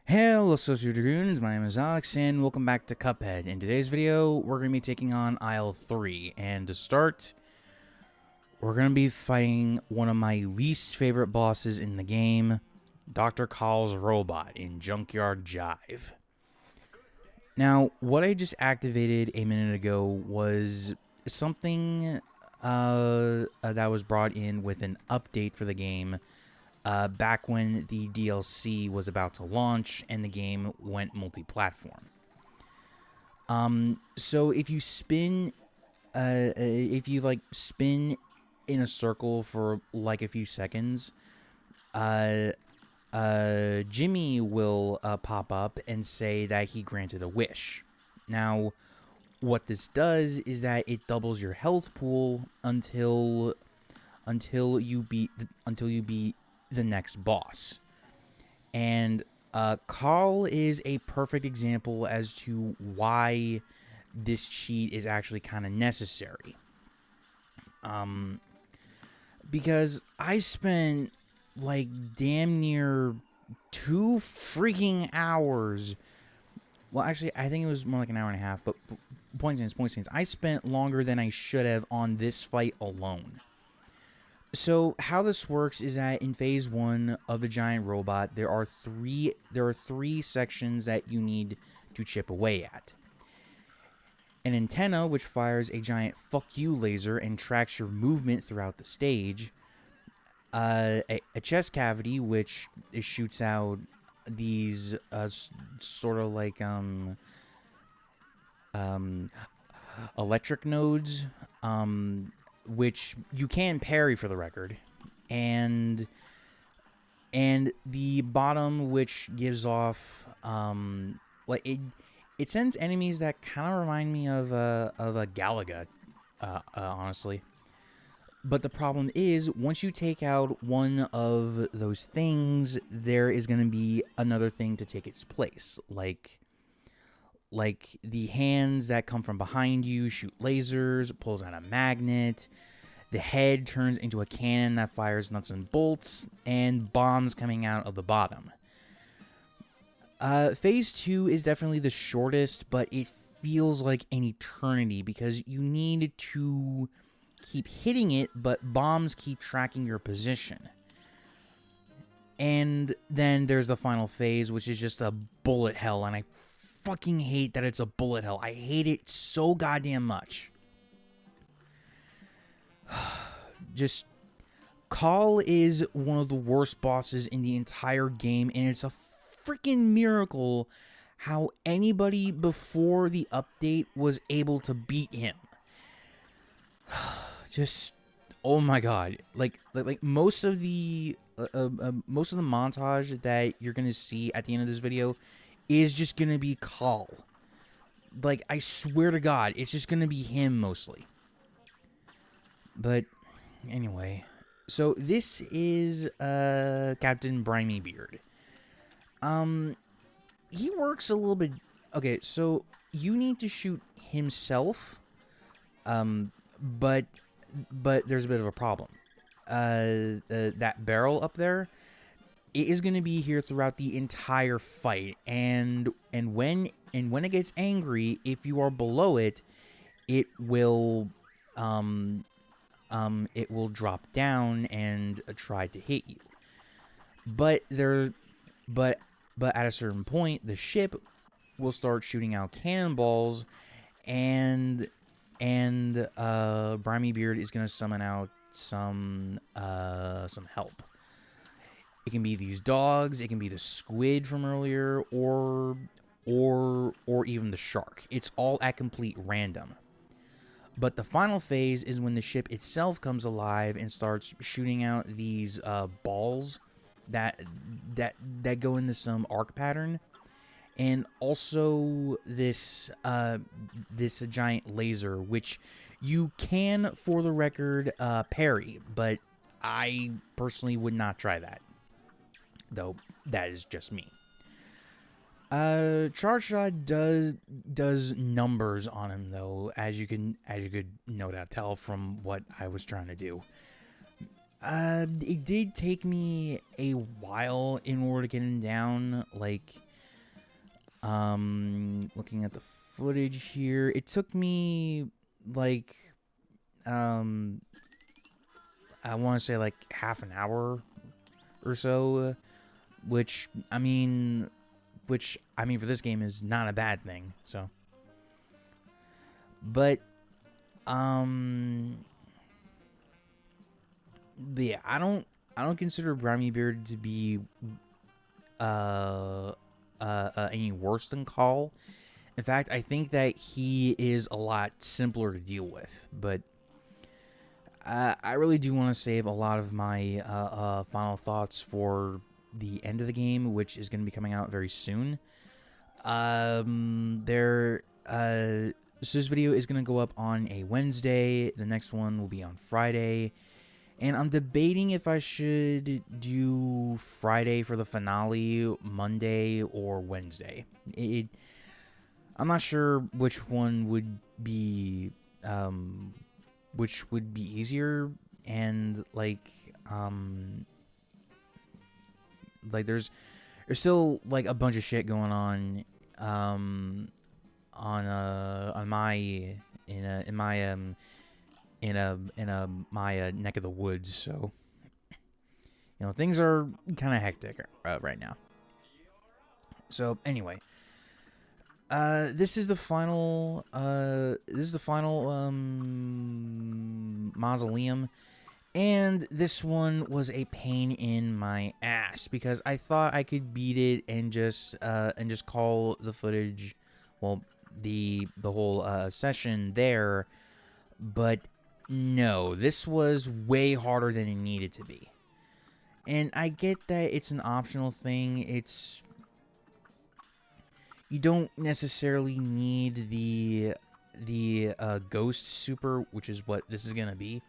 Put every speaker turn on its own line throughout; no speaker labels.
Hello, Social Dragoons. My name is Alex, and welcome back to Cuphead. In today's video, we're going to be taking on Isle 3. And to start, we're going to be fighting one of my least favorite bosses in the game, Dr. Khal's robot in Junkyard Jive. Now, what I just activated a minute ago was something that was brought in with an update for the game back when the DLC was about to launch and the game went multi-platform. So if you spin, spin in a circle for like a few seconds, Jimmy will pop up and say that he granted a wish. Now, what this does is that it doubles your health pool until you beat the next boss. And Khal is a perfect example as to why this cheat is actually kind of necessary. Because I spent like damn near 2 freaking hours. Well, actually, I think it was more like an hour and a half, but point stands. I spent longer than I should have on this fight alone. So how this works is that in phase 1 of the giant robot, there are three sections that you need to chip away at. An antenna, which fires a giant fuck you laser and tracks your movement throughout the stage. A chest cavity, which shoots out these sort of like electric nodes, which you can parry for the record, and the bottom, which gives off like it sends enemies that kind of remind me of a Galaga, honestly. But the problem is, once you take out one of those things, there is going to be another thing to take its place, like the hands that come from behind you shoot lasers, pulls out a magnet, the head turns into a cannon that fires nuts and bolts, and bombs coming out of the bottom. Phase 2 is definitely the shortest, but it feels like an eternity because you need to keep hitting it, but bombs keep tracking your position. And then there's the final phase, which is just a bullet hell, and I fucking hate that it's a bullet hell. I hate it so goddamn much. Just, Khal is one of the worst bosses in the entire game, and it's a freaking miracle how anybody before the update was able to beat him. Just, oh my god! Like most of the montage that you're gonna see at the end of this video is just gonna be Khal. Like, I swear to God, it's just gonna be him mostly. But anyway, so this is Captain Brimy Beard. He works a little bit. Okay, so you need to shoot himself. But there's a bit of a problem. That barrel up there, it is going to be here throughout the entire fight, and when it gets angry, if you are below it, it will drop down and try to hit you. But at a certain point, the ship will start shooting out cannonballs, and Brimy Beard is gonna summon out some help. It can be these dogs, it can be the squid from earlier, or even the shark. It's all at complete random. But the final phase is when the ship itself comes alive and starts shooting out these balls that go into some arc pattern. And also this giant laser, which you can, for the record, parry, but I personally would not try that, though that is just me. Charge Shot does numbers on him, though, as you could no doubt tell from what I was trying to do. It did take me a while in order to get him down. Like, Looking at the footage here, it took me like um, I want to say like half an hour or so, which for this game is not a bad thing. So, but um, yeah, I don't consider Grimy Beard to be any worse than Khal. In fact, I think that he is a lot simpler to deal with. But I really do want to save a lot of my final thoughts for the end of the game, which is going to be coming out very soon. So this video is going to go up on a Wednesday. The next one will be on Friday. And I'm debating if I should do Friday for the finale, Monday, or Wednesday. I'm not sure which one would be easier, and there's still like a bunch of shit going on on my in my neck of the woods. So things are kind of hectic right now. So anyway, this is the final mausoleum, and this one was a pain in my ass because I thought I could beat it and just call the footage, well, the whole session there, but no, this was way harder than it needed to be. And I get that it's an optional thing. You don't necessarily need the ghost super, which is what this is gonna be.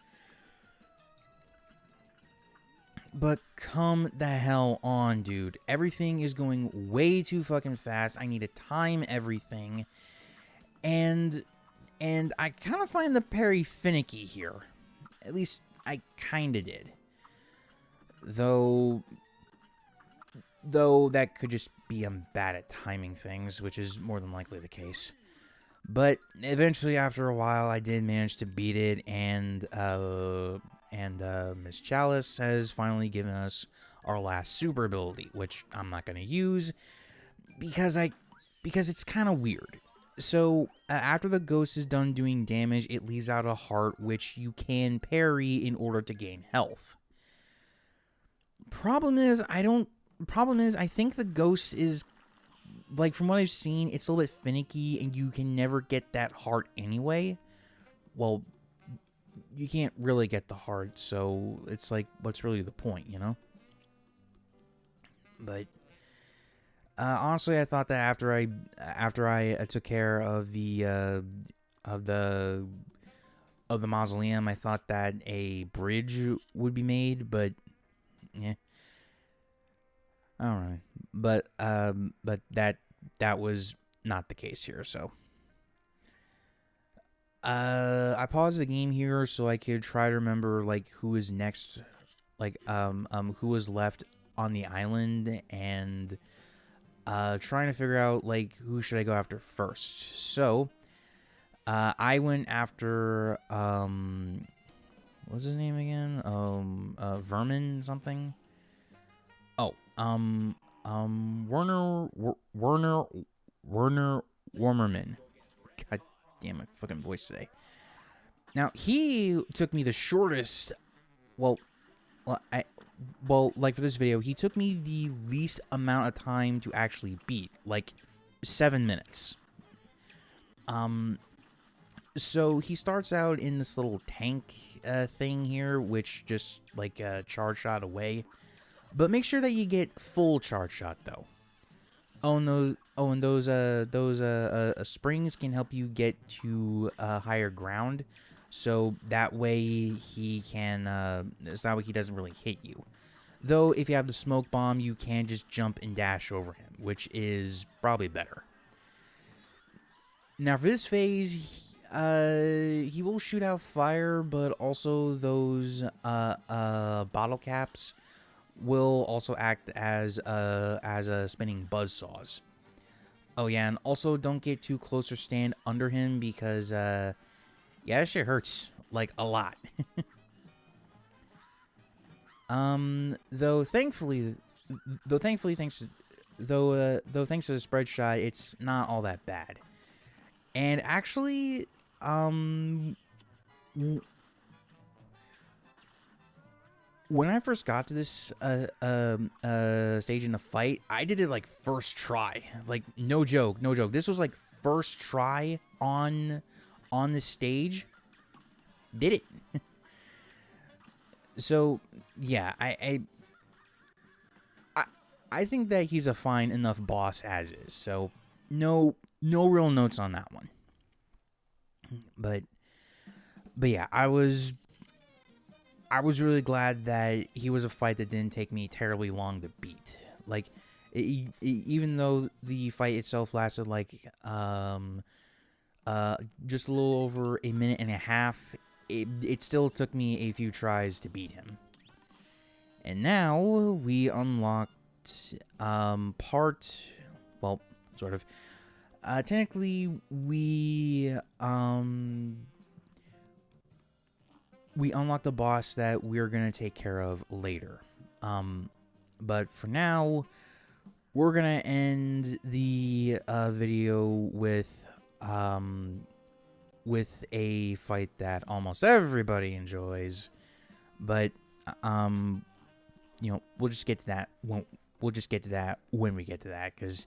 But come the hell on, dude. Everything is going way too fucking fast. I need to time everything. And I kind of find the parry finicky here. At least I kind of did. Though that could just be I'm bad at timing things, which is more than likely the case. But eventually, after a while, I did manage to beat it, and Miss Chalice has finally given us our last super ability, which I'm not going to use because it's kind of weird. So, after the ghost is done doing damage, it leaves out a heart, which you can parry in order to gain health. Problem is, I think the ghost is, like, from what I've seen, it's a little bit finicky, and you can never get that heart anyway. Well, you can't really get the heart, so it's like, what's really the point, But honestly, I thought that after I took care of the mausoleum, I thought that a bridge would be made, but yeah, I don't know. But that was not the case here. So I paused the game here so I could try to remember like who is next, like who was left on the island, and trying to figure out like who should I go after first. So I went after what's his name again? Vermin something. Oh, Werner Wormerman. God damn my fucking voice today. Now he took me the shortest. Well, like for this video, he took me the least amount of time to actually beat, like 7 minutes. So he starts out in this little tank thing here, which just like charge shot away. But make sure that you get full charge shot though. And those springs can help you get to higher ground, so that way he can. It's that way he doesn't really hit you. Though if you have the smoke bomb, you can just jump and dash over him, which is probably better. Now for this phase, he will shoot out fire, but also those bottle caps will also act as a spinning buzzsaws. Oh yeah, and also don't get too close or stand under him because yeah, that shit hurts like a lot. Though thankfully, though thanks to the spread shot, it's not all that bad. And actually, when I first got to this stage in the fight, I did it like first try. Like no joke, no joke. This was like first try on this stage. Did it. So yeah, I think that he's a fine enough boss as is. So no real notes on that one. But yeah, I was really glad that he was a fight that didn't take me terribly long to beat. Like even though the fight itself lasted like just a little over a minute and a half, it still took me a few tries to beat him. And now we unlocked well, sort of. Technically, we unlocked a boss that we're gonna take care of later. But for now, we're gonna end the video with a fight that almost everybody enjoys. But you know, we'll just get to that. We'll just get to that when we get to that, because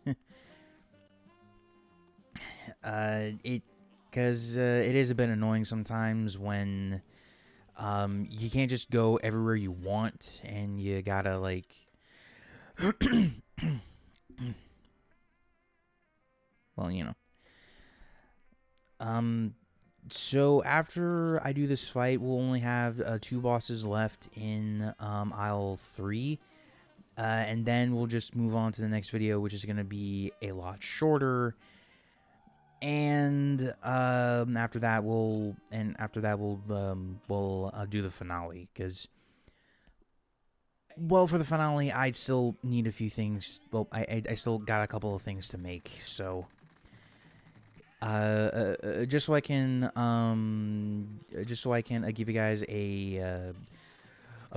it is a bit annoying sometimes when you can't just go everywhere you want, and you gotta like well, you know. So after I do this fight, we'll only have 2 bosses left in Isle 3. And then we'll just move on to the next video, which is going to be a lot shorter. And after that, we'll do the finale, because, well, for the finale, I still need a few things. Well, I still got a couple of things to make, so just so I can give you guys a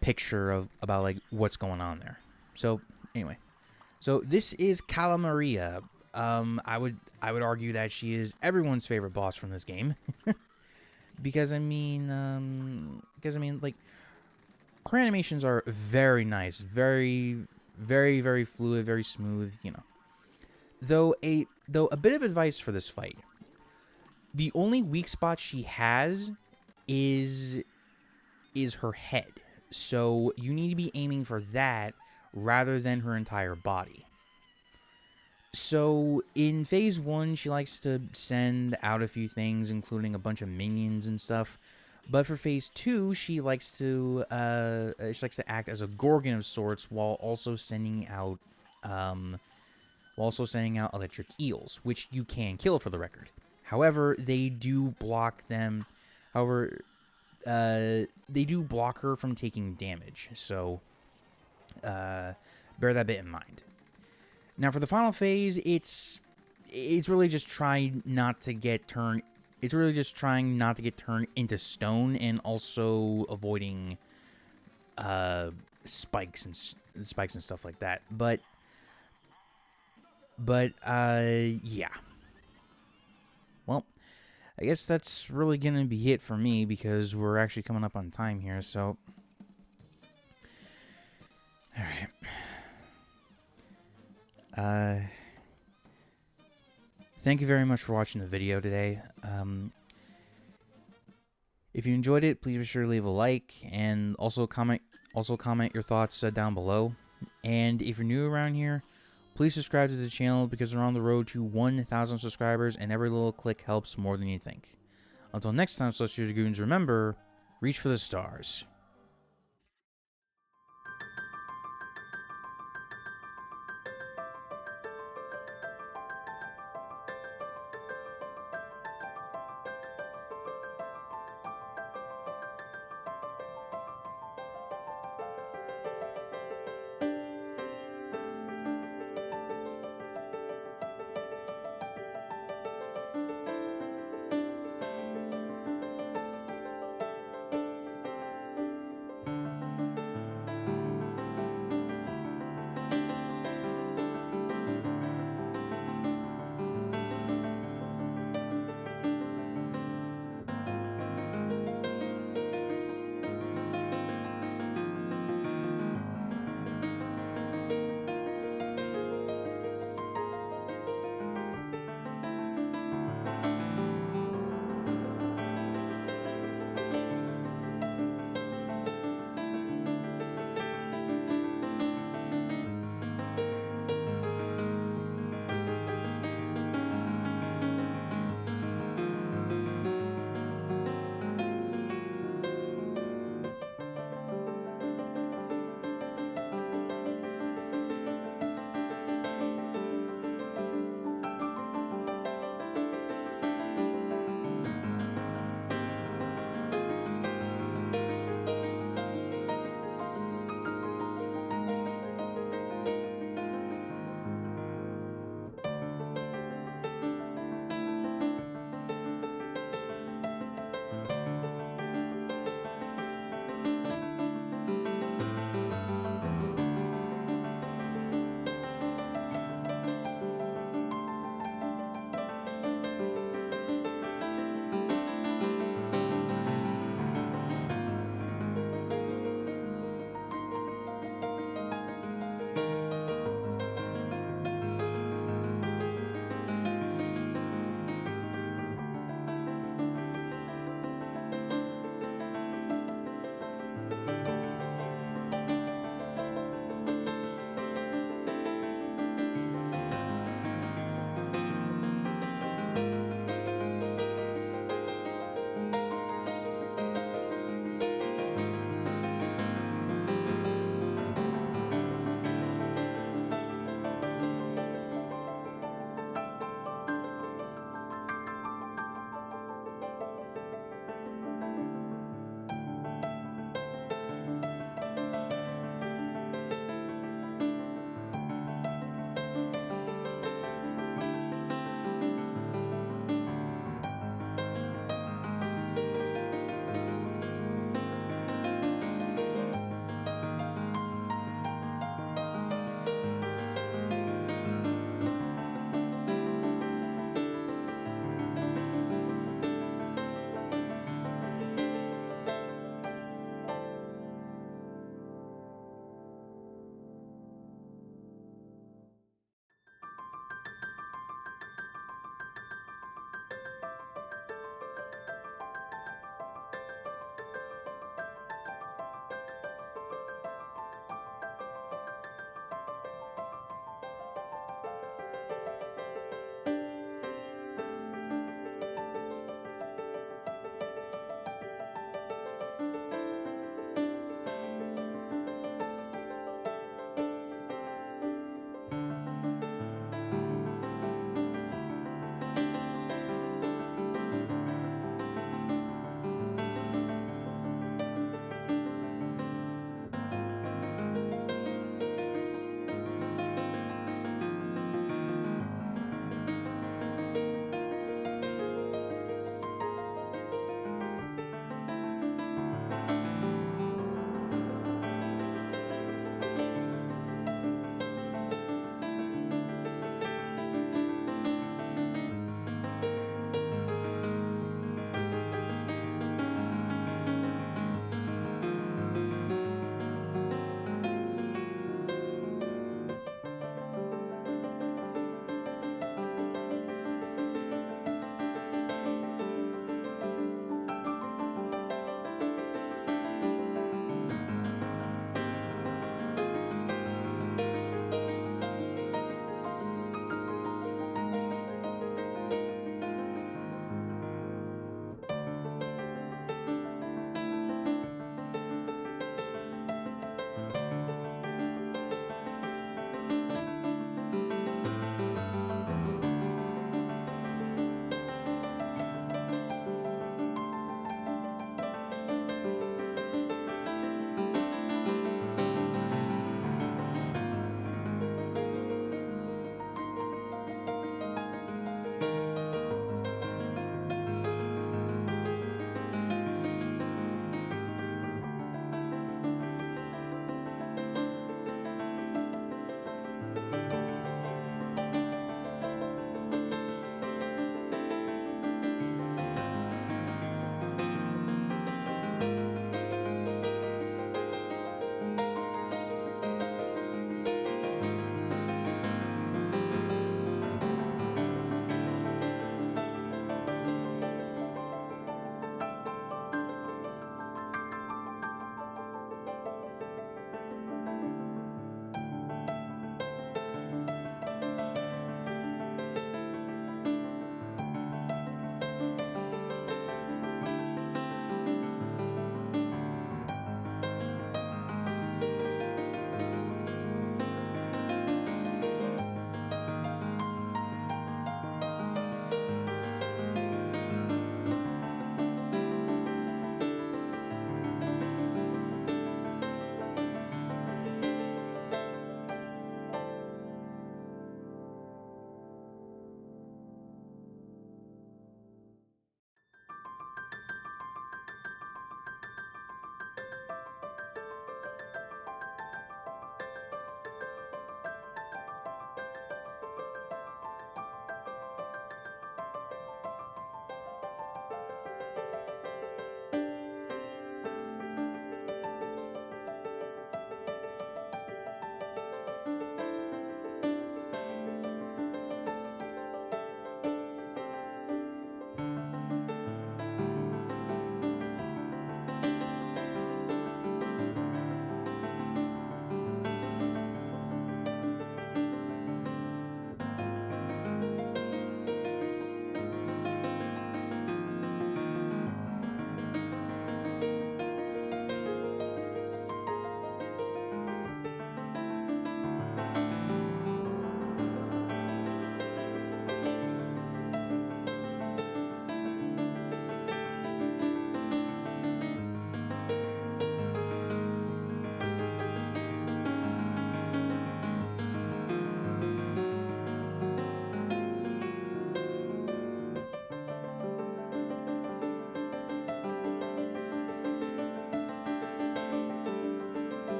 picture of about like what's going on there. So anyway, so this is Khal Maria. I would argue that she is everyone's favorite boss from this game, because I mean, like, her animations are very nice, very fluid, very smooth. You know, though a bit of advice for this fight: the only weak spot she has is her head. So you need to be aiming for that rather than her entire body. So in phase 1, she likes to send out a few things, including a bunch of minions and stuff. But for phase 2, she likes to act as a gorgon of sorts, while also sending out electric eels, which you can kill, for the record. However, they do block them. However, they do block her from taking damage. So bear that bit in mind. Now for the final phase, it's really just trying not to get turned. It's really just trying not to get turned into stone, and also avoiding spikes and stuff like that. But yeah. Well, I guess that's really gonna be it for me, because we're actually coming up on time here. So, all right. Thank you very much for watching the video today. If you enjoyed it, please be sure to leave a like, and also comment your thoughts down below. And if you're new around here, please subscribe to the channel, because we're on the road to 1,000 subscribers, and every little click helps more than you think. Until next time, Celestial Dragoons, remember, reach for the stars.